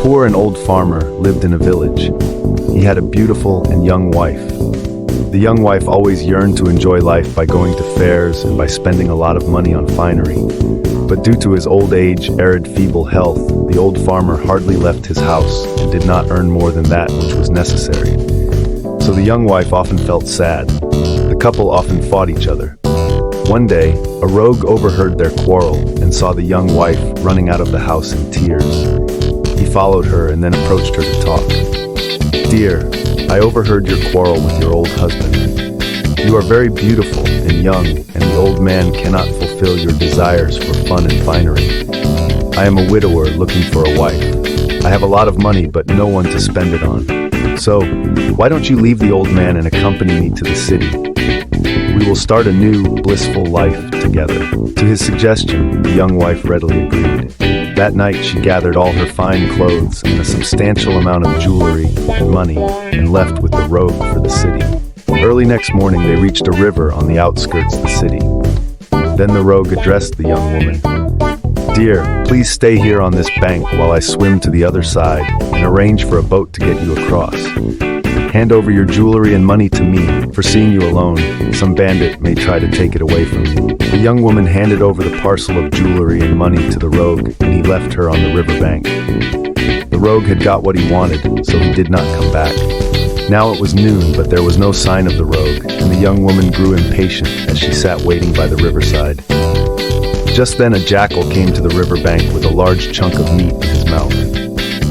poor and old farmer lived in a village. He had a beautiful and young wife. The young wife always yearned to enjoy life by going to fairs and by spending a lot of money on finery. But due to his old age, arid, feeble health, the old farmer hardly left his house and did not earn more than that which was necessary. So the young wife often felt sad. The couple often fought each other. One day, a rogue overheard their quarrel and saw the young wife running out of the house in tears. He followed her and then approached her to talk. "Dear, I overheard your quarrel with your old husband. You are very beautiful and young, and the old man cannot fulfill your desires for fun and finery. I am a widower looking for a wife. I have a lot of money but no one to spend it on. So, why don't you leave the old man and accompany me to the city? We will start a new, blissful life together." To his suggestion, the young wife readily agreed. That night she gathered all her fine clothes and a substantial amount of jewelry and money and left with the rogue for the city. Early next morning they reached a river on the outskirts of the city. Then the rogue addressed the young woman. "Dear, please stay here on this bank while I swim to the other side and arrange for a boat to get you across. Hand over your jewelry and money to me, for seeing you alone, some bandit may try to take it away from you." The young woman handed over the parcel of jewelry and money to the rogue, and he left her on the riverbank. The rogue had got what he wanted, so he did not come back. Now it was noon, but there was no sign of the rogue, and the young woman grew impatient as she sat waiting by the riverside. Just then a jackal came to the riverbank with a large chunk of meat in his mouth.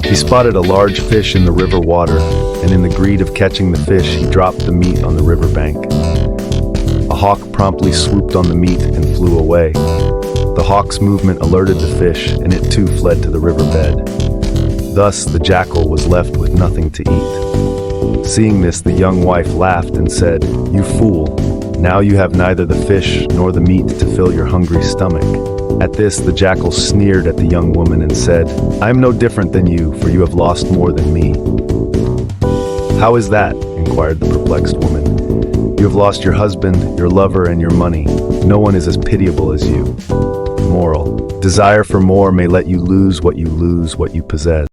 He spotted a large fish in the river water, and in the greed of catching the fish, he dropped the meat on the riverbank. A hawk promptly swooped on the meat and flew away. The hawk's movement alerted the fish, and it too fled to the riverbed. Thus, the jackal was left with nothing to eat. Seeing this, the young wife laughed and said, "You fool! Now you have neither the fish nor the meat to fill your hungry stomach." At this, the jackal sneered at the young woman and said, "I am no different than you, for you have lost more than me." "How is that?" inquired the perplexed woman. "You have lost your husband, your lover, and your money. No one is as pitiable as you." Moral: desire for more may let you lose what you possess.